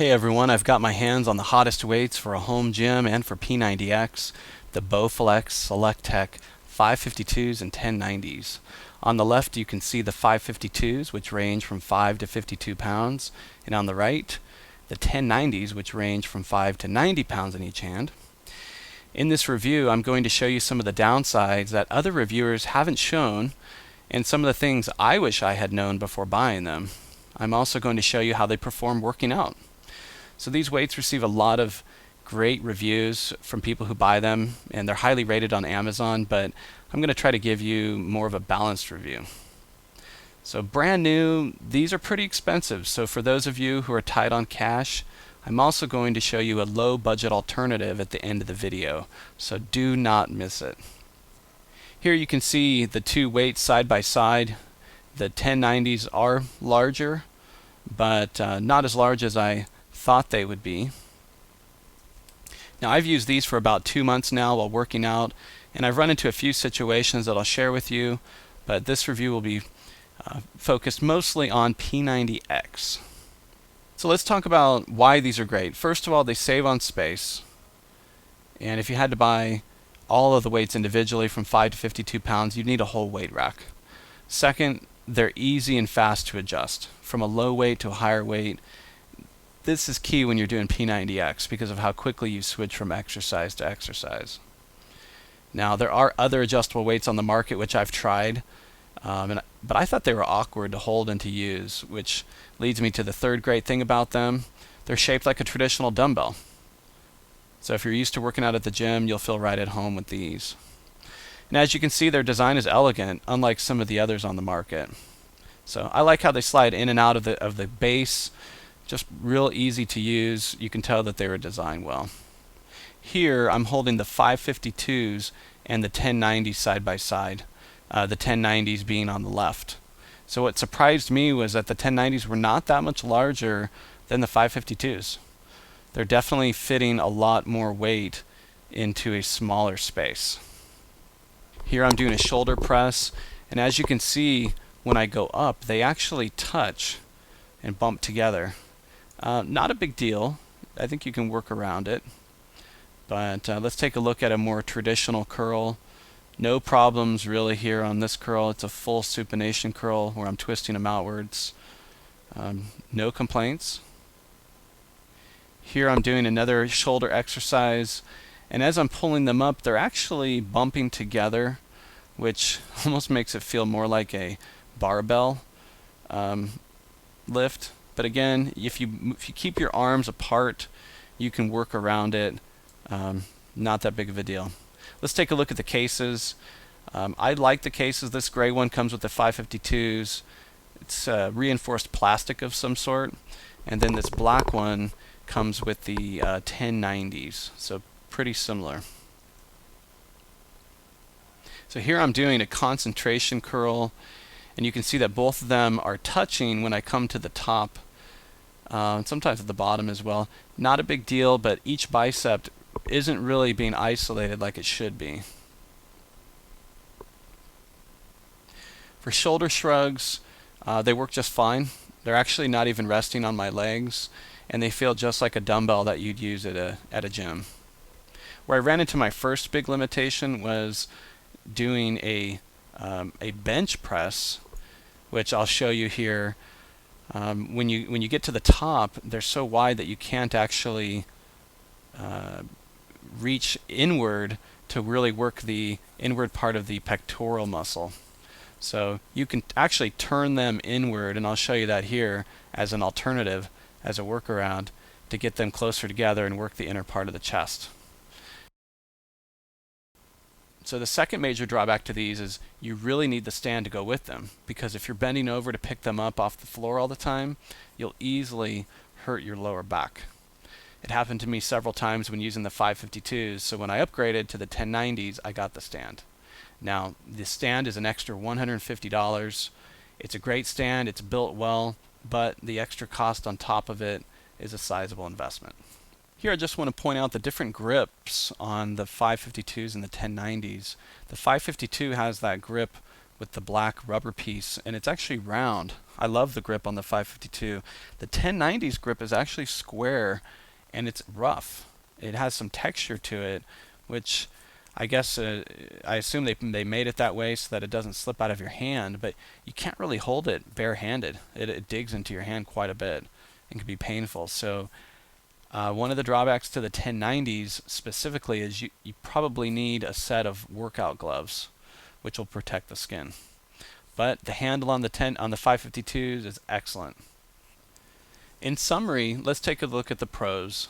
Hey everyone, I've got my hands on the hottest weights for a home gym and for P90X, the Bowflex Selecttech 552s and 1090s. On the left you can see the 552s, which range from 5 to 52 pounds, and on the right the 1090s, which range from 5 to 90 pounds in each hand. In this review I'm going to show you some of the downsides that other reviewers haven't shown and some of the things I wish I had known before buying them. I'm also going to show you how they perform working out. So these weights receive a lot of great reviews from people who buy them, and they're highly rated on Amazon, but I'm going to try to give you more of a balanced review. So brand new, these are pretty expensive, so for those of you who are tight on cash, I'm also going to show you a low budget alternative at the end of the video, so do not miss it. Here you can see the two weights side by side. The 1090s are larger, but not as large as I thought they would be. Now I've used these for about 2 months now while working out, and I've run into a few situations that I'll share with you, but this review will be focused mostly on P90X. So let's talk about why these are great. First of all, they save on space, and if you had to buy all of the weights individually from 5 to 52 pounds, you'd need a whole weight rack. Second, they're easy and fast to adjust from a low weight to a higher weight. This is key when you're doing P90X because of how quickly you switch from exercise to exercise. Now there are other adjustable weights on the market which I've tried, but I thought they were awkward to hold and to use, which leads me to the third great thing about them. They're shaped like a traditional dumbbell. So if you're used to working out at the gym, you'll feel right at home with these. And as you can see, their design is elegant, unlike some of the others on the market. So I like how they slide in and out of the base. Just real easy to use. You can tell that they were designed well. Here I'm holding the 552s and the 1090s side by side, the 1090s being on the left. So what surprised me was that the 1090s were not that much larger than the 552s. They're definitely fitting a lot more weight into a smaller space. Here I'm doing a shoulder press, and as you can see, when I go up, they actually touch and bump together. Not a big deal. I think you can work around it. But let's take a look at a more traditional curl. No problems really here on this curl. It's a full supination curl where I'm twisting them outwards. No complaints. Here I'm doing another shoulder exercise, and as I'm pulling them up, they're actually bumping together, which almost makes it feel more like a barbell lift. But again, if you keep your arms apart, you can work around it. Not that big of a deal. Let's take a look at the cases. I like the cases. This gray one comes with the 552s. It's reinforced plastic of some sort. And then this black one comes with the 1090s. So pretty similar. So here I'm doing a concentration curl, and you can see that both of them are touching when I come to the top, and sometimes at the bottom as well. Not a big deal, but each bicep isn't really being isolated like it should be. For shoulder shrugs, they work just fine. They're actually not even resting on my legs, and they feel just like a dumbbell that you'd use at a gym. Where I ran into my first big limitation was doing a bench press, which I'll show you here. When you get to the top, they're so wide that you can't actually reach inward to really work the inward part of the pectoral muscle. So you can actually turn them inward, and I'll show you that here as an alternative, as a workaround, to get them closer together and work the inner part of the chest. So the second major drawback to these is you really need the stand to go with them, because if you're bending over to pick them up off the floor all the time, you'll easily hurt your lower back. It happened to me several times when using the 552s, so when I upgraded to the 1090s, I got the stand. Now, the stand is an extra $150. It's a great stand, it's built well, but the extra cost on top of it is a sizable investment. Here I just want to point out the different grips on the 552s and the 1090s. The 552 has that grip with the black rubber piece, and it's actually round. I love the grip on the 552. The 1090's grip is actually square, and it's rough. It has some texture to it, which I guess I assume they made it that way so that it doesn't slip out of your hand, but you can't really hold it barehanded. It digs into your hand quite a bit and can be painful. So one of the drawbacks to the 1090s specifically is you probably need a set of workout gloves, which will protect the skin. But the handle on the 552s is excellent. In summary, let's take a look at the pros.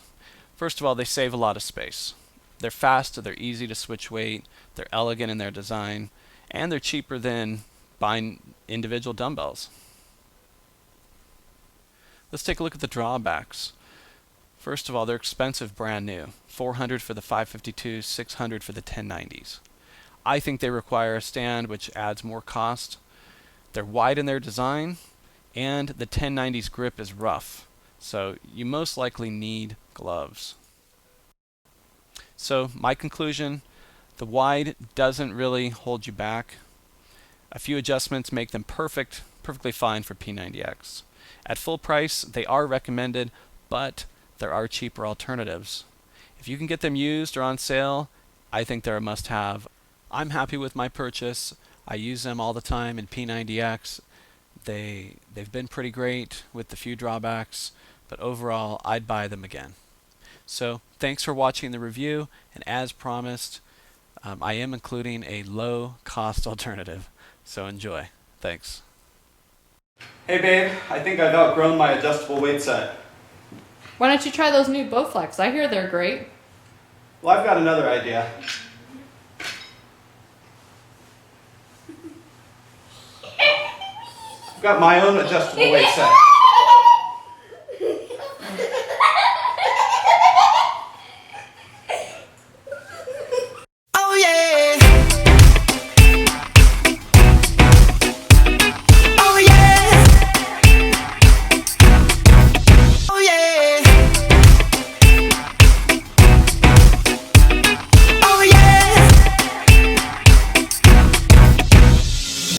First of all, they save a lot of space. They're fast, they're easy to switch weight, they're elegant in their design, and they're cheaper than buying individual dumbbells. Let's take a look at the drawbacks. First of all, they're expensive brand new. $400 for the 552s, $600 for the 1090s. I think they require a stand, which adds more cost. They're wide in their design, and the 1090's grip is rough, so you most likely need gloves. So my conclusion, the wide doesn't really hold you back. A few adjustments make them perfectly fine for P90X. At full price, they are recommended, but there are cheaper alternatives. If you can get them used or on sale, I think they're a must-have. I'm happy with my purchase. I use them all the time in P90X. They've been pretty great with the few drawbacks, but overall, I'd buy them again. So thanks for watching the review, and as promised, I am including a low-cost alternative. So enjoy. Thanks. Hey babe, I think I've outgrown my adjustable weight set. Why don't you try those new Bowflex? I hear they're great. Well, I've got another idea. I've got my own adjustable weight set.